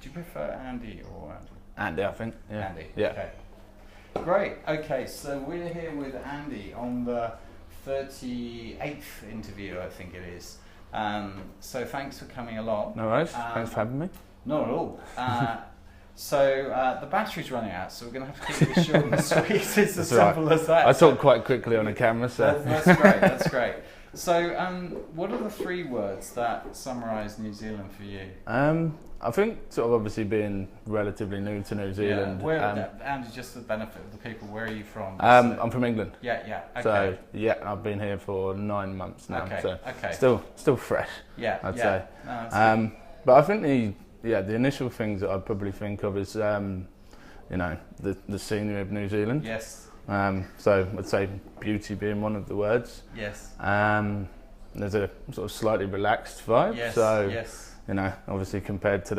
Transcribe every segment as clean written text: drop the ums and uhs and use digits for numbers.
Do you prefer Andy or Andy? Andy, I think. Yeah. Andy. Yeah. Okay. Great. Okay, so we're here with Andy on the 38th interview, I think it is. So thanks for coming along. No worries. Thanks for having me. Not at all. So the battery's running out, so we're going to have to keep it short and sweet. It's as simple as that. I talk quite quickly on a camera, so that's great. That's great. So, what are the 3 words that summarise New Zealand for you? I think sort of obviously being relatively new to New Zealand. Yeah. And just for the benefit of the people, where are you from? I'm from England. Yeah. Okay. So yeah, I've been here for 9 months now. Okay. So Okay. still fresh. Yeah. I'd say. No, that's but I think the initial things that I'd probably think of is the scenery of New Zealand. Yes. So I'd say beauty being one of the words. Yes. There's a sort of slightly relaxed vibe. Yes. So yes. Obviously compared to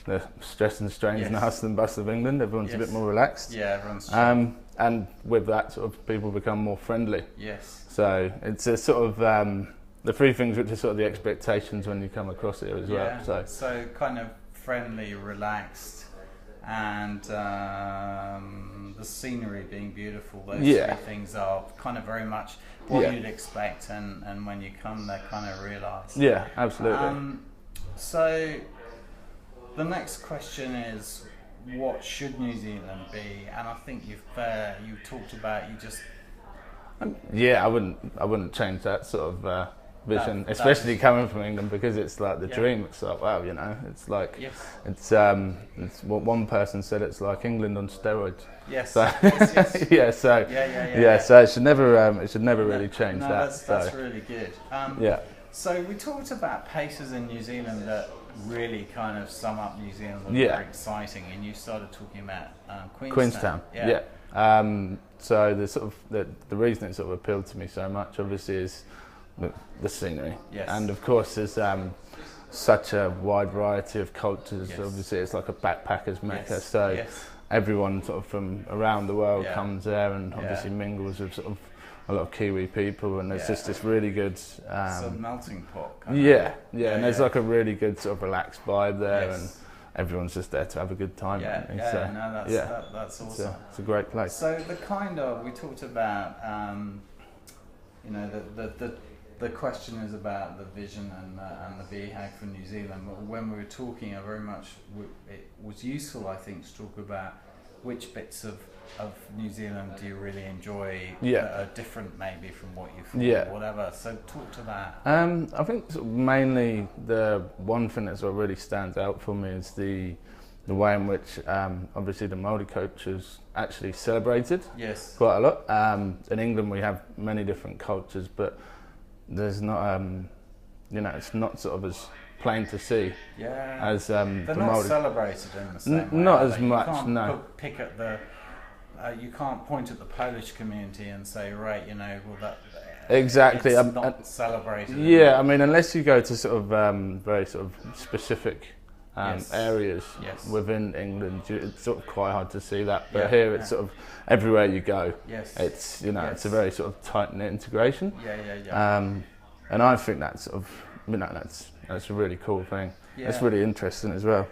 the stress and strains and the hustle and bustle of England, everyone's a bit more relaxed. Yeah, everyone's and with that sort of people become more friendly. Yes. So it's a sort of the 3 things which are sort of the expectations when you come across here as well. So kind of friendly, relaxed, and the scenery being beautiful. Those 3 things are kind of very much what you'd expect, and when you come there, kind of realise. Yeah, absolutely. So the next question is, what should New Zealand be? And I think you talked about I wouldn't change that sort of vision, especially coming from England, because it's like the dream. It's like, wow, it's like it's what one person said. It's like England on steroids. Yes. So, So it should never really change that. That's really good. Yeah. So we talked about places in New Zealand that really kind of sum up New Zealand, that are very exciting, and you started talking about Queenstown. Yeah. So the reason it sort of appealed to me so much, obviously, is the scenery. Yes. And of course, there's such a wide variety of cultures. Yes. Obviously, it's like a backpackers mecca. Yes. So Yes. everyone sort of from around the world comes there and obviously mingles with sort of a lot of Kiwi people, and there's just this really good it's a melting pot. And there's like a really good sort of relaxed vibe there, and everyone's just there to have a good time. That's awesome. It's a great place. So we talked about the question is about the vision and the BHAG for New Zealand. But when we were talking, it was useful, I think, to talk about which bits of New Zealand do you really enjoy that are different maybe from what you thought or whatever. So talk to that. I think sort of mainly the one thing that sort of really stands out for me is the way in which obviously the Māori culture is actually celebrated quite a lot. In England we have many different cultures, but there's not it's not sort of as plain to see as they're the not Māori. celebrated in the same way. Not as much, you can't no. pick at the you can't point at the Polish community and say, right, that exactly. It's not celebrated. Yeah, I mean, unless you go to sort of very sort of specific areas within England, it's sort of quite hard to see that. But here, it's sort of everywhere you go. Yes. It's it's a very sort of tight knit integration. Yeah. And I think that's sort of that's a really cool thing. Yeah. It's really interesting as well.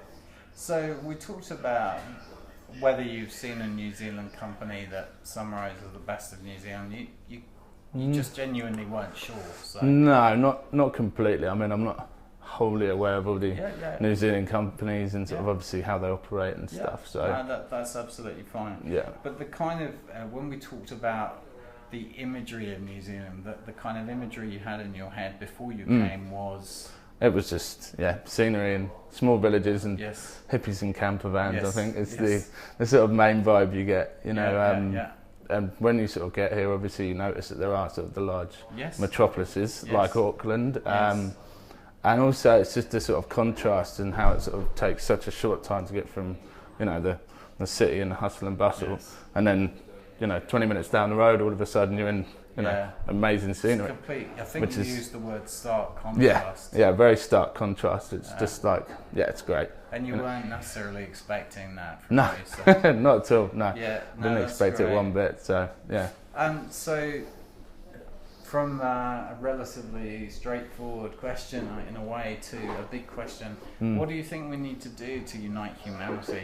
So we talked about whether you've seen a New Zealand company that summarises the best of New Zealand. You just genuinely weren't sure. So. No, not completely. I mean, I'm not wholly aware of all the New Zealand companies and sort of obviously how they operate and stuff. So that's absolutely fine. Yeah. But the kind of when we talked about the imagery of New Zealand, the kind of imagery you had in your head before you came was. It was just scenery and small villages and hippies and camper vans. I think it's the sort of main vibe you get. And when you sort of get here, obviously you notice that there are sort of the large metropolises like Auckland. And also it's just the sort of contrast and how it sort of takes such a short time to get from, the city and the hustle and bustle, and then 20 minutes down the road, all of a sudden you're in amazing scenery. I think you used the word stark contrast. Yeah, very stark contrast. It's just like, it's great. And you weren't necessarily expecting that from No, me, so. not at all, no. Yeah, Didn't expect it one bit, so, yeah. So, from a relatively straightforward question in a way to a big question. What do you think we need to do to unite humanity?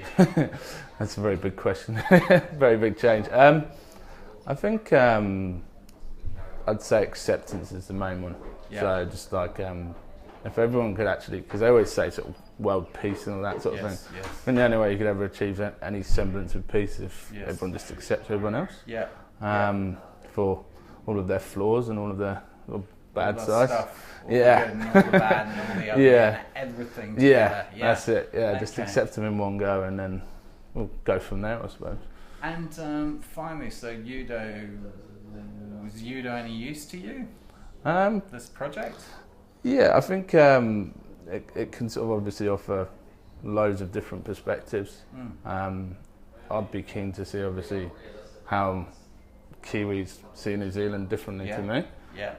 That's a very big question. Very big change. I think I'd say acceptance is the main one. Yeah. So just like if everyone could actually, because they always say sort of world peace and all that sort of thing. Yes. And the only way you could ever achieve any semblance of peace if everyone just accepts everyone else. Yeah. For all of their flaws and all of their bad sides. All the good and all the bad and all the ugly and everything together. Yeah, that's it. Yeah, just accept them in one go and then we'll go from there, I suppose. And finally, so was judo any use to you? This project? Yeah, I think it can sort of obviously offer loads of different perspectives. I'd be keen to see obviously how Kiwis see New Zealand differently to me. Yeah.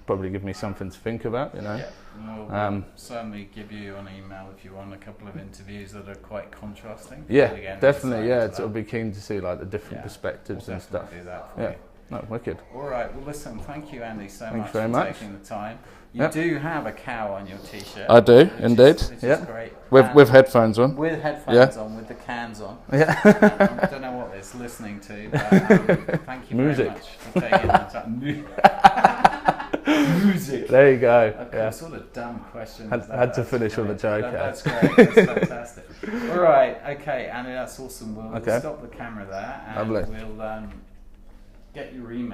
Probably give me something to think about, you know. Yeah. We'll certainly give you an email if you want a couple of interviews that are quite contrasting. Yeah, again, definitely. Yeah, I'll be keen to see like the different perspectives and stuff. Do that for you. No, wicked. All right. Well, listen. Thank you, Andy, so Thanks much very for much. taking the time. You do have a cow on your T-shirt. I do, indeed. Which is great. With headphones on. With headphones on, with the cans on. Yeah. I don't know what it's listening to, but thank you very much for taking the time. Music. There you go. What sort of dumb question is that? Had to finish with a joke. That's great. That's fantastic. All right. Okay, Andy, that's awesome. We'll stop the camera there and we'll get your email.